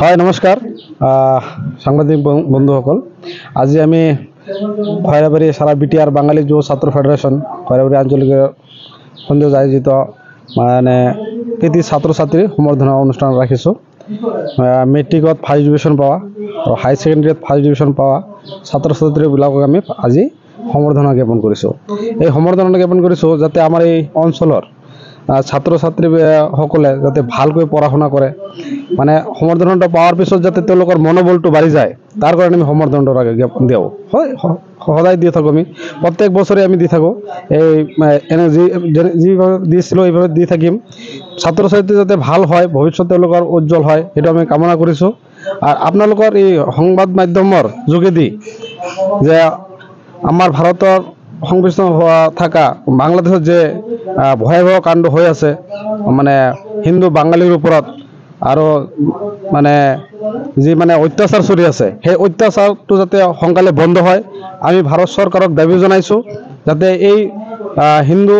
হয় নমস্কাৰ সাংবাদিক বন্ধুসকল, আজি আমি খৈৰাবাৰী সাৰা বিটিআৰ বাঙালী যুৱ ছাত্ৰ ফেডাৰেশ্যন খৈৰাবাৰী আঞ্চলিক সন্ধিয়া আয়োজিত মানে কৃতি ছাত্ৰ ছাত্ৰী সম্বৰ্ধনা অনুষ্ঠান ৰাখিছোঁ। মেট্ৰিকত ফাৰ্ষ্ট ডিভিজন পোৱা আৰু হাই ছেকেণ্ডেৰীত ফাৰ্ষ্ট ডিভিজন পোৱা ছাত্ৰ ছাত্ৰীবিলাকক আমি আজি সম্বৰ্ধনা জ্ঞাপন কৰিছোঁ। এই সম্বৰ্ধনা জ্ঞাপন কৰিছোঁ যাতে আমাৰ এই অঞ্চলৰ ছাত্ৰ ছাত্ৰীসকলে যাতে ভালকৈ পঢ়া শুনা কৰে, মানে সম্বৰ্ধনাটো পাওয়াৰ পিছত যাতে তেওঁলোকৰ মনোবলটো বাঢ়ি যায় তাৰ কাৰণে আমি সম্বৰ্ধনাটো দিওঁ। হয়, সদায় দি থাকোঁ, আমি প্ৰত্যেক বছৰে আমি দি থাকোঁ। এই এনে যিভাবে দিছিলোঁ এইভাবে দি থাকিম। ছাত্ৰ ছাত্ৰী যাতে ভাল হয়, ভৱিষ্যত তেওঁলোকৰ উজ্জ্বল হয়, সেইটো আমি কামনা কৰিছোঁ। আৰু আপোনালোকৰ এই সংবাদ মাধ্যমৰ যোগেদি যে আমাৰ ভাৰতৰ সংবিধান থাকা বাংলাদেশত যে ভয়াবহ কাণ্ড হৈ আছে, মানে হিন্দু বাঙালীৰ ওপৰত আৰু মানে যি মানে অত্যাচাৰ চলি আছে, সেই অত্যাচাৰটো যাতে সোনকালে বন্ধ হয় আমি ভাৰত চৰকাৰক দাবী জনাইছোঁ। যাতে এই হিন্দু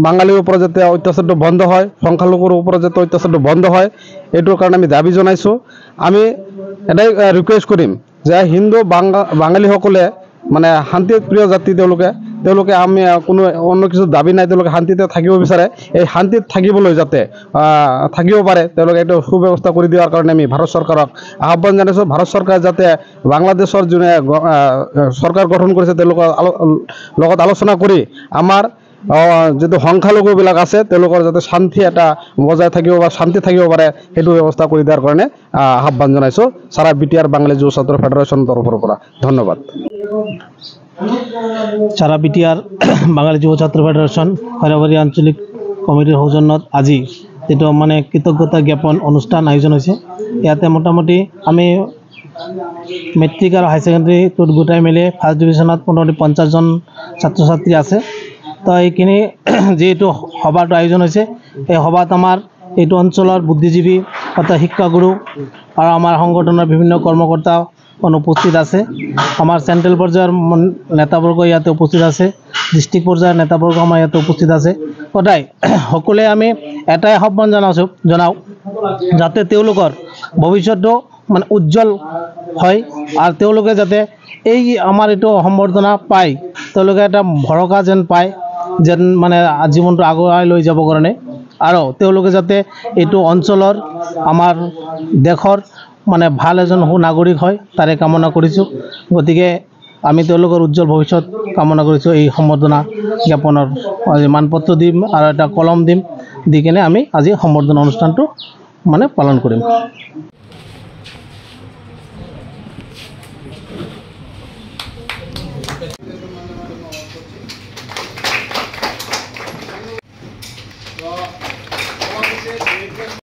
বাঙালীৰ ওপৰত যাতে অত্যাচাৰটো বন্ধ হয়, সংখ্যালঘুৰ ওপৰত যাতে অত্যাচাৰটো বন্ধ হয়, এইটোৰ কাৰণে আমি দাবী জনাইছোঁ। আমি এটাই ৰিকুৱেষ্ট কৰিম যে হিন্দু বাঙালীসকলে মানে শান্তিপ্ৰিয় জাতি, তেওঁলোকে আমি কোনো অন্য কিছু দাবী নাই, তেওঁলোকে শান্তিতে থাকিব বিচাৰে। এই শান্তিত থাকিবলৈ যাতে থাকিব পাৰে তেওঁলোকে এইটো সুব্যৱস্থা কৰি দিয়াৰ কাৰণে আমি ভাৰত চৰকাৰক আহ্বান জনাইছোঁ। ভাৰত চৰকাৰে যাতে বাংলাদেশৰ যোনে চৰকাৰ গঠন কৰিছে তেওঁলোকৰ লগত আলোচনা কৰি আমাৰ যিটো সংখ্যালঘুবিলাক আছে তেওঁলোকৰ যাতে শান্তি এটা বজাই থাকিব বা শান্তি থাকিব পাৰে সেইটো ব্যৱস্থা কৰি দিয়াৰ কাৰণে আহ্বান জনাইছোঁ সাৰা বিটিআৰ বাঙালী যুৱ ছাত্ৰ ফেডাৰেশ্যনৰ তৰফৰ পৰা। ধন্যবাদ। সাৰা বিটিআৰ বাঙালী যুৱ ছাত্ৰ ফেডাৰেশ্যন খৈৰাবাৰী আঞ্চলিক কমিটিৰ সৌজন্যত আজি যেটো মানে কৃতজ্ঞতা জ্ঞাপন অনুষ্ঠান আয়োজন হৈছে। ইয়াতে মোটামুটি আমি মেট্ৰিক আৰু হাই ছেকেণ্ডেৰীটোত গোটাই মিলি ফাৰ্ষ্ট ডিভিজনত মোটামুটি 50জন ছাত্ৰ ছাত্ৰী আছে। তো এইখিনি যিটো সভাটো আয়োজন হৈছে, এই সভাত আমাৰ এইটো অঞ্চলৰ বুদ্ধিজীৱী তথা শিক্ষাগুৰু আৰু আমাৰ সংগঠনৰ বিভিন্ন কৰ্মকৰ্তা উপস্থিত আছে। আমাৰ চেন্ট্ৰেল পৰ্যায়ৰ নেতাবৰ্গ ইয়াতে উপস্থিত আছে, ডিষ্ট্ৰিক্ট পৰ্যায়ৰ নেতাবৰ্গ আমাৰ ইয়াতে উপস্থিত আছে। সদায় সকলোৱে আমি এটাই আহ্বান জনাওঁ যাতে তেওঁলোকৰ ভৱিষ্যতটো মানে উজ্জ্বল হয় আৰু তেওঁলোকে যাতে এই আমাৰ এইটো সম্বৰ্ধনা পায়, তেওঁলোকে এটা ভৰসা যেন পায়, যেন মানে জীৱনটো আগুৱাই লৈ যাব কাৰণে, আৰু তেওঁলোকে যাতে এইটো অঞ্চলৰ আমাৰ দেশৰ মানে ভাল এজন সুনাগৰিক হয় তাৰে কামনা কৰিছোঁ। গতিকে আমি তেওঁলোকৰ উজ্জ্বল ভৱিষ্যত কামনা কৰিছোঁ। এই সম্বৰ্ধনা জ্ঞাপনৰ মানপত্ৰ দিম আৰু এটা কলম দিম, দি কিনে আমি আজি সম্বৰ্ধনা অনুষ্ঠানটো মানে পালন কৰিম।